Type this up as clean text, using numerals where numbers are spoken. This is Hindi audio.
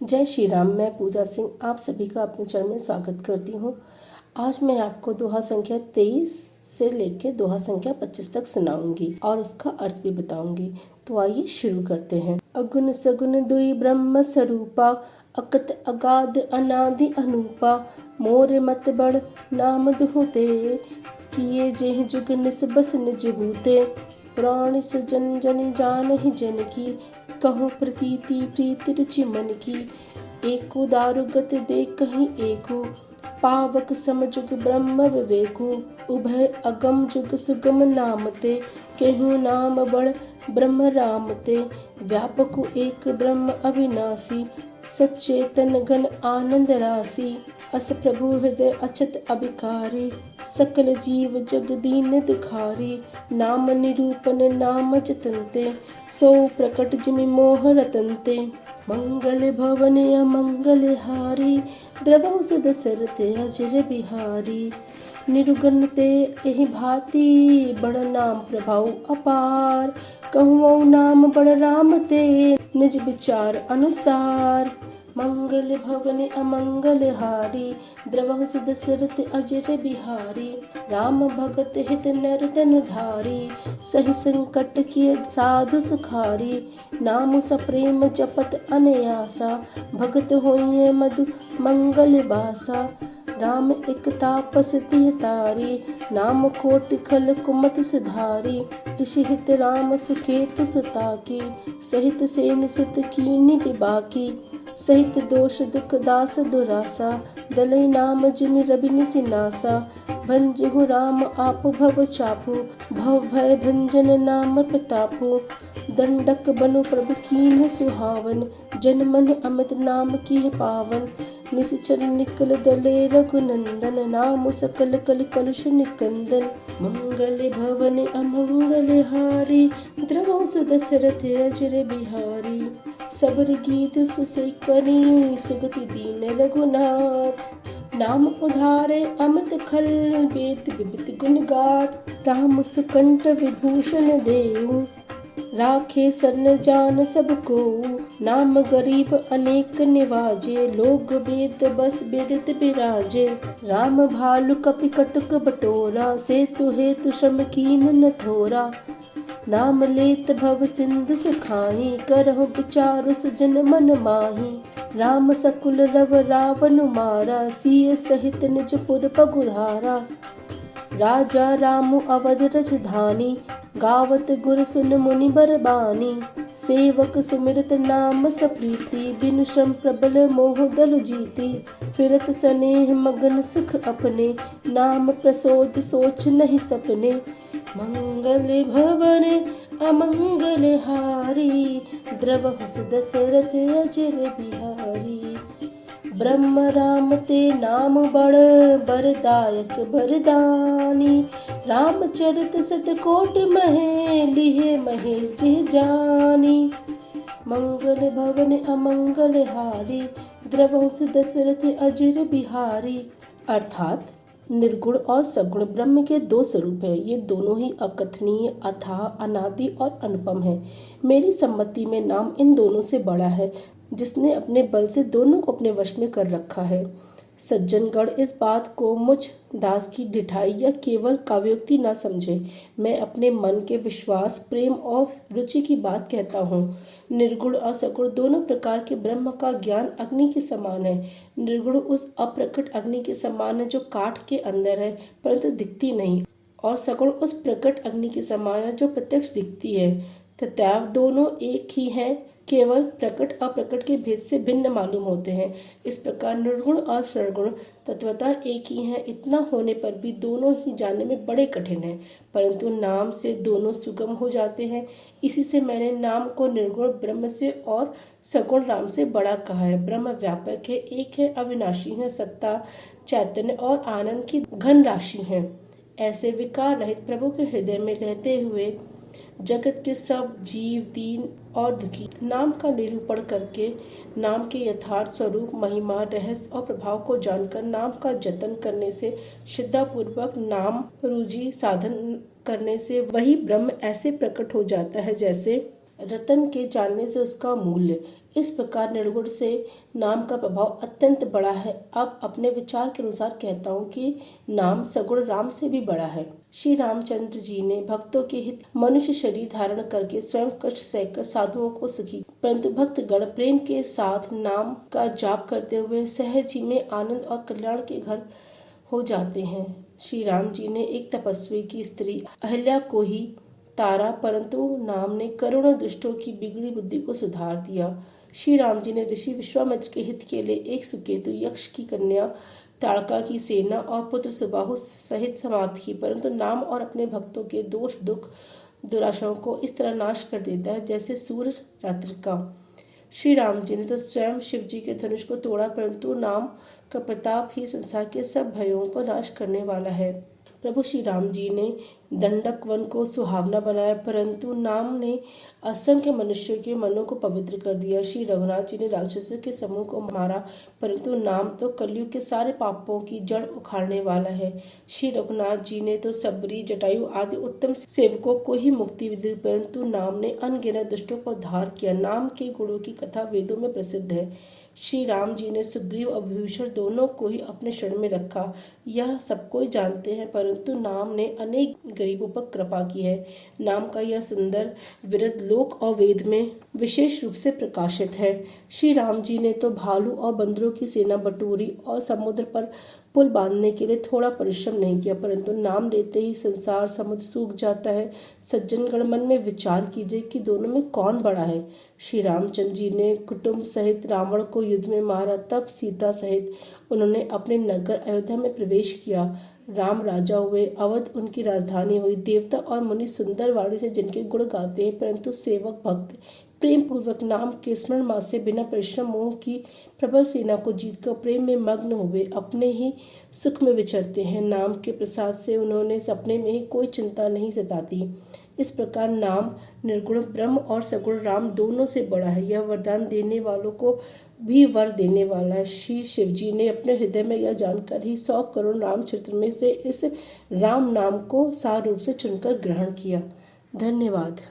जय श्री राम। मैं पूजा सिंह आप सभी का अपने चैनल में स्वागत करती हूँ। आज मैं आपको दोहा संख्या 23 से लेकर दोहा संख्या 25 तक सुनाऊंगी और उसका अर्थ भी बताऊंगी। तो आइए शुरू करते हैं। अगुन सगुन दुई ब्रह्म स्वरूपा, अकत अगाध अनादि अनूपा। मोर मत बड़ नाम दुहते, किए जेह जुग निस बस निज भूते। पुराण सुजन जन जान ही जन की, कहूँ प्रतीति प्रीति रुचि मन की। एको दारु गति दे कहीं एको, पावक सम जुग ब्रह्म विवेकु। उभय अगम जुग सुगम नामते, केहू नाम बड़ ब्रह्म रामते। व्यापक एक ब्रह्म अविनाशी, सच्चेतन घन आनंद राशि। अस प्रभु हृदय अछत अभिकारी, सकल जीव जग दीन दुखारी। नाम निरूपन नाम जतनते, सो प्रकट जिमि मोह रतनते। मंगल भवन अमंगल हारी, द्रवहु सुध सरते अजर बिहारी। निरुगन ते एहि भांति, बड़ नाम प्रभाव अपार। कहूँ नाम बड़ राम ते, निज विचार अनुसार। मंगल भवन अमंगल हारी, द्रवहु सुध सरत अजर बिहारी। राम भगत हित नर तन धारी, सही संकट किए साधु सुखारी। नाम सप्रेम जपत अनयासा, भगत होइए मधु मंगल बासा। राम एक तापस तिह तारी, नाम कोटि खल कुमति सुधारी। ऋषि हित राम सुकेत सुताकी, सहित सेन सुत कीनि बिबाकी। सहित दोष दुख दास दुरासा, दलई नाम जिमि रवि निसिनासा। भंजहु राम आप भव चापू, भव भय भंजन नाम प्रतापू। दंडक बनु प्रभु कीन्ह सुहावन, जन मन अमित नाम कीह पावन। निश्चर निकल दले रघुनंदन, नाम सकल कल कलुष निकंदन। मंगल भवन अमंगल हारी, द्रवहु सुध सरत अजर बिहारी। सबर गीत सुसई करी, सुगति दीन रघुनाथ। नाम उधारे अमित खल, वेद विबित गुण गात। राम सुकंठ विभूषण देऊ, राखे सरन जान सब को। नाम गरीब अनेक निवाजे, लोग वेद बस बिरत बिराजे। राम भालु कपि कटुक बटोरा, सेतु हेतु श्रम कीन न थोरा। नाम लेत भव सिंधु सुखाही, करहु विचारु सुजन मन माही। राम सकुल रव रावण मारा, सिय सहित निज पुर पगुधारा। राजा राम अवध राजधानी, गावत गुर सुन मुनि बरबानी। सेवक सुमिरत नाम सप्रीति, बिनु श्रम प्रबल मोह दल जीति। फिरत स्नेह मगन सुख अपने, नाम प्रसोद सोच नहीं सपने। मंगल भवन अमंगल हारी, द्रवहु सुध सरत अजर बिहारी। ब्रह्म राम ते नाम बड़, बरदायक बरदानी। रामचरित सतकोट महे, लिहे महेश जी जानी। मंगल भवन अमंगल हारी, द्रवहु सुध सरत अजर बिहारी। अर्थात निर्गुण और सगुण ब्रह्म के दो स्वरूप हैं। ये दोनों ही अकथनीय, अथाह, अनादि और अनुपम हैं। मेरी सम्मति में नाम इन दोनों से बड़ा है, जिसने अपने बल से दोनों को अपने वश में कर रखा है। सज्जनगण इस बात को मुझ दास की ढिठाई या केवल काव्योक्ति न समझे। मैं अपने मन के विश्वास, प्रेम और रुचि की बात कहता हूँ। निर्गुण और सगुण दोनों प्रकार के ब्रह्म का ज्ञान अग्नि के समान है। निर्गुण उस अप्रकट अग्नि के समान है जो काठ के अंदर है परंतु दिखती नहीं, और सगुण उस प्रकट अग्नि के समान है जो प्रत्यक्ष दिखती है। तथाव दोनों एक ही हैं, केवल प्रकट अप्रकट के भेद से भिन्न मालूम होते हैं। इस प्रकार निर्गुण और सगुण तत्वतः एक ही हैं। इतना होने पर भी दोनों ही जानने में बड़े कठिन हैं, परंतु नाम से दोनों सुगम हो जाते हैं। इसी से मैंने नाम को निर्गुण ब्रह्म से और सगुण राम से बड़ा कहा है। ब्रह्म व्यापक है, एक है, अविनाशी है, सत्ता, चैतन्य और आनंद की घन राशि है। ऐसे विकार रहित प्रभु के हृदय में रहते हुए जगत के सब जीव दीन और दुखी। नाम का निरूपण करके, नाम के यथार्थ स्वरूप, महिमा, रहस्य और प्रभाव को जानकर नाम का जतन करने से, श्रद्धापूर्वक नाम रुचि साधन करने से वही ब्रह्म ऐसे प्रकट हो जाता है जैसे रतन के जानने से उसका मूल्य। इस प्रकार निर्गुण से नाम का प्रभाव अत्यंत बड़ा है। अब अपने विचार के अनुसार कहता हूँ कि नाम सगुण राम से भी बड़ा है। श्री रामचंद्र जी ने भक्तों के हित मनुष्य शरीर धारण करके स्वयं कष्ट सहकर साधुओं को सुखी, परंतु भक्त गण प्रेम के साथ नाम का जाप करते हुए सहज ही में आनंद और कल्याण के घर हो जाते हैं। श्री राम जी ने एक तपस्वी की स्त्री अहिल्या को ही तारा, परंतु नाम ने करोड़ों दुष्टों की बिगड़ी बुद्धि को सुधार दिया। श्री राम जी ने ऋषि विश्वामित्र के हित के लिए एक सुकेतु यक्ष की कन्या ताड़का की सेना और पुत्र सुबाहु सहित समाप्त की, परंतु नाम और अपने भक्तों के दोष दुख दुराशाओं को इस तरह नाश कर देता है जैसे सूर्य रात्रि का। श्री राम जी ने तो स्वयं शिव जी के धनुष को तोड़ा, परंतु नाम का प्रताप ही संसार के सब भयों को नाश करने वाला है। प्रभु श्री राम जी ने दंडक वन को सुहावना बनाया, परंतु नाम ने असंख्य मनुष्यों के मनों को पवित्र कर दिया। श्री रघुनाथ जी ने राक्षसों के समूह को मारा, परंतु नाम तो कलयुग के सारे पापों की जड़ उखाड़ने वाला है। श्री रघुनाथ जी ने तो सबरी, जटायु आदि उत्तम सेवकों को ही मुक्ति दी, परंतु नाम ने अनगिनत दुष्टों को उद्धार किया। नाम के गुणों की कथा वेदों में प्रसिद्ध है। श्री राम जी ने सुग्रीव और विभीषण दोनों को ही अपने शरण में रखा, यह सब कोई जानते हैं, परंतु नाम ने अनेक गरीबों पर कृपा की है। नाम का यह सुंदर विरध लोक और वेद में विशेष रूप से प्रकाशित है। श्री राम जी ने तो भालू और बंदरों की सेना बटोरी और समुद्र पर पुल बांधने के लिए थोड़ा परिश्रम नहीं किया, परंतु नाम लेते ही संसार समुद्र सूख जाता है। सज्जनगण मन में विचार कीजिए कि दोनों में कौन बड़ा है। श्री रामचंद्र जी ने कुटुंब सहित रावण को युद्ध में मारा, तब सीता सहित उन्होंने अपने नगर अयोध्या में प्रवेश किया। राम राजा हुए, अवध उनकी राजधानी हुई। देवता और मुनि सुंदर वाणी से जिनके गुण गाते हैं, परंतु सेवक भक्त प्रेम पूर्वक नाम के स्मरण मात्र से बिना परिश्रम मोह की प्रबल सेना को जीतकर प्रेम में मग्न हुए अपने ही सुख में विचरते हैं। नाम के प्रसाद से उन्होंने सपने में ही कोई चिंता नहीं सताती। इस प्रकार नाम निर्गुण ब्रह्म और सगुण राम दोनों से बड़ा है। यह वरदान देने वालों को भी वर देने वाला है। श्री शिव जी ने अपने हृदय में यह जानकर ही 100 करोड़ रामचरित्र में से इस राम नाम को सार रूप से चुनकर ग्रहण किया। धन्यवाद।